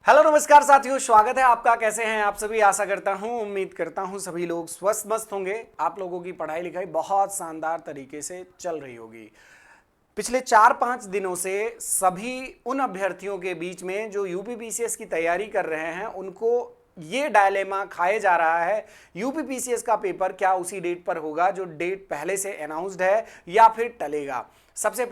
Hello नमस्कार साथियों, स्वागत है आपका। कैसे हैं आप सभी? आशा करता हूं, उम्मीद करता हूं सभी लोग स्वस्थ मस्त होंगे। आप लोगों की पढ़ाई लिखाई बहुत शानदार तरीके से चल रही होगी। पिछले 4-5 दिनों से सभी उन अभ्यर्थियों के बीच में जो यूपीपीसीएस की तैयारी कर रहे हैं, उनको ये डायलेमा खाए जा रहा है, यूपीपीसीएस का पेपर क्या उसी डेट पर होगा जो डेट पहले से अनाउंस्ड है या फिर टलेगा। सबसे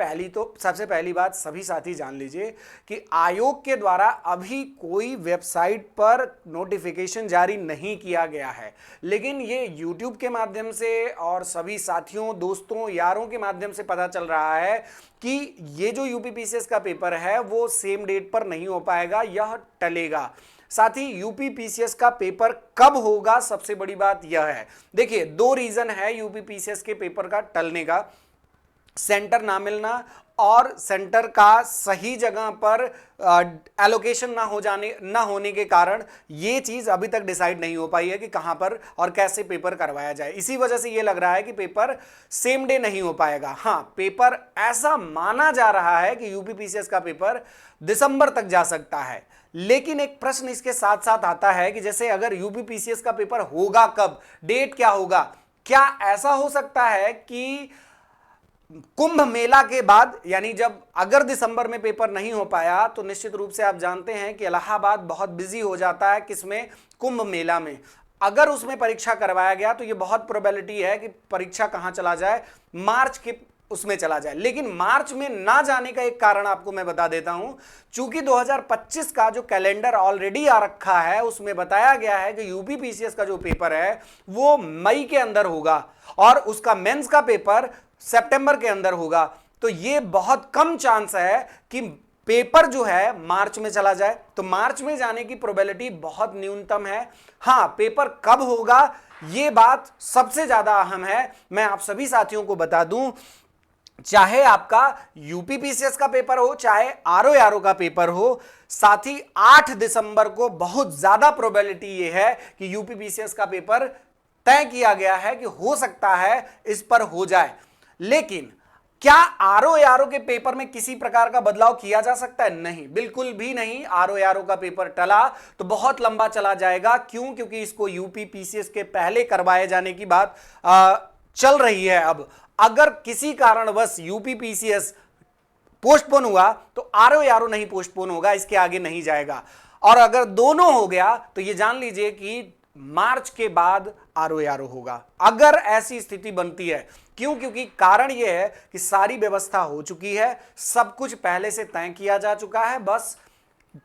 पहली बात सभी साथी जान लीजिए कि आयोग के द्वारा अभी कोई वेबसाइट पर नोटिफिकेशन जारी नहीं किया गया है, लेकिन ये यूट्यूब के माध्यम से और सभी साथियों, दोस्तों, यारों के माध्यम से पता चल रहा है कि ये जो यूपीपीसीएस का पेपर है वो सेम डेट पर नहीं हो पाएगा, यह टलेगा। साथ ही यूपीपीसीएस का पेपर कब होगा, सबसे बड़ी बात यह है। देखिए, दो रीजन है यूपीपीसीएस के पेपर का टलने का: सेंटर ना मिलना और सेंटर का सही जगह पर एलोकेशन ना होने के कारण ये चीज अभी तक डिसाइड नहीं हो पाई है कि कहां पर और कैसे पेपर करवाया जाए। इसी वजह से ये लग रहा है कि पेपर सेम डे नहीं हो पाएगा। हाँ, पेपर ऐसा माना जा रहा है कि यूपीपीसीएस का पेपर दिसंबर तक जा सकता है, लेकिन एक प्रश्न इसके साथ साथ आता है कि जैसे अगर यूपीपीसीएस का पेपर होगा कब, डेट क्या होगा? क्या ऐसा हो सकता है कि कुंभ मेला के बाद, यानी जब अगर दिसंबर में पेपर नहीं हो पाया तो निश्चित रूप से आप जानते हैं कि इलाहाबाद बहुत बिजी हो जाता है, किसमें? कुंभ मेला में। अगर उसमें परीक्षा करवाया गया तो ये बहुत प्रोबेबिलिटी है कि परीक्षा कहां चला जाए, मार्च के उसमें चला जाए। लेकिन मार्च में ना जाने का एक कारण आपको मैं बता देता हूं, चूंकि 2025 का जो कैलेंडर ऑलरेडी आ रखा है उसमें बताया गया है कि यूपीपीसीएस का जो पेपर है वो मई के अंदर होगा और उसका मेंस का पेपर सितंबर के अंदर होगा। तो ये बहुत कम चांस है कि पेपर जो है मार्च में चला जाए। तो मार्च में जाने की प्रोबेबिलिटी बहुत न्यूनतम है। हां, पेपर कब होगा ये बात सबसे ज्यादा अहम है। मैं आप सभी साथियों को बता दूं, चाहे आपका यूपीपीसीएस का पेपर हो, चाहे आरओ का पेपर हो, साथ ही 8 दिसंबर को बहुत ज्यादा प्रोबेबिलिटी यह है कि यूपीपीसीएस का पेपर तय किया गया है कि हो सकता है इस पर हो जाए। लेकिन क्या आरओ के पेपर में किसी प्रकार का बदलाव किया जा सकता है? नहीं, बिल्कुल भी नहीं। आरओ का पेपर टला तो बहुत लंबा चला जाएगा। क्यों? क्योंकि इसको यूपीपीसीएस के पहले करवाए जाने की बात चल रही है। अब अगर किसी कारणवश यूपीपीसीएस पोस्टपोन हुआ तो आरओ नहीं पोस्टपोन होगा, इसके आगे नहीं जाएगा। और अगर दोनों हो गया तो यह जान लीजिए कि मार्च के बाद आरओ होगा, अगर ऐसी स्थिति बनती है। क्यों? क्योंकि कारण यह है कि सारी व्यवस्था हो चुकी है, सब कुछ पहले से तय किया जा चुका है, बस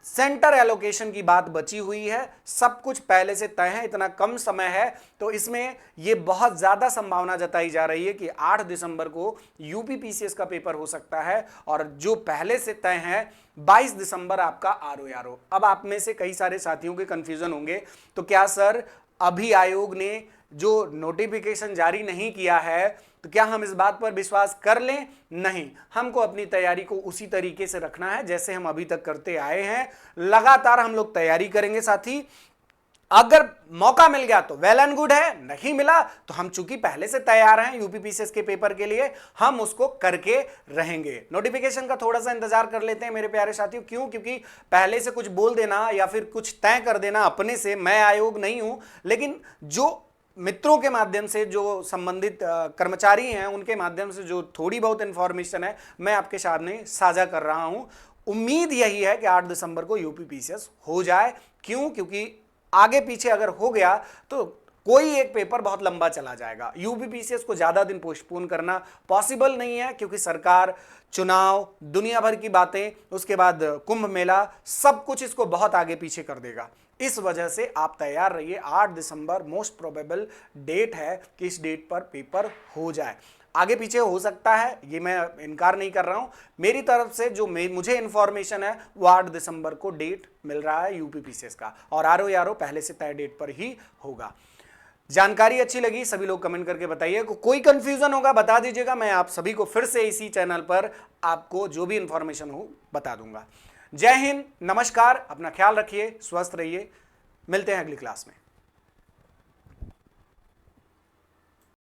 सेंटर एलोकेशन की बात बची हुई है। सब कुछ पहले से तय है, इतना कम समय है तो इसमें यह बहुत ज्यादा संभावना जताई जा रही है कि 8 दिसंबर को यूपीपीसीएस का पेपर हो सकता है और जो पहले से तय है 22 दिसंबर आपका आरओ। अब आप में से कई सारे साथियों के कंफ्यूजन होंगे, तो क्या सर अभी आयोग ने जो नोटिफिकेशन जारी नहीं किया है तो क्या हम इस बात पर विश्वास कर लें? नहीं, हमको अपनी तैयारी को उसी तरीके से रखना है जैसे हम अभी तक करते आए हैं। लगातार हम लोग तैयारी करेंगे साथी। अगर मौका मिल गया तो वेल एंड गुड है, नहीं मिला तो हम चूंकि पहले से तैयार हैं यूपीपीसीएस के पेपर के लिए, हम उसको करके रहेंगे। नोटिफिकेशन का थोड़ा सा इंतजार कर लेते हैं मेरे प्यारे साथियों। क्यों? क्योंकि पहले से कुछ बोल देना या फिर कुछ तय कर देना अपने से, मैं आयोग नहीं हूं, लेकिन जो मित्रों के माध्यम से, जो संबंधित कर्मचारी हैं उनके माध्यम से जो थोड़ी बहुत इंफॉर्मेशन है मैं आपके सामने साझा कर रहा हूं। उम्मीद यही है कि 8 दिसंबर को यूपीपीसीएस हो जाए। क्यों? क्योंकि आगे पीछे अगर हो गया तो कोई एक पेपर बहुत लंबा चला जाएगा। यूपीपीसीएस को ज्यादा दिन पोस्टपोन करना पॉसिबल नहीं है, क्योंकि सरकार, चुनाव, दुनिया भर की बातें, उसके बाद कुंभ मेला, सब कुछ इसको बहुत आगे पीछे कर देगा। इस वजह से आप तैयार रहिए। 8 दिसंबर मोस्ट प्रोबेबल डेट है कि इस डेट पर पेपर हो जाए। आगे पीछे हो सकता है, ये मैं इनकार नहीं कर रहा हूं। मेरी तरफ से जो मुझे इंफॉर्मेशन है वो 8 दिसंबर को डेट मिल रहा है यूपीपीसीएस का, और आरओ पहले से तय डेट पर ही होगा। जानकारी अच्छी लगी सभी लोग कमेंट करके बताइए। कोई कंफ्यूजन होगा बता दीजिएगा, मैं आप सभी को फिर से इसी चैनल पर आपको जो भी इंफॉर्मेशन हो बता दूंगा। जय हिंद, नमस्कार, अपना ख्याल रखिए, स्वस्थ रहिए। मिलते हैं अगली क्लास में।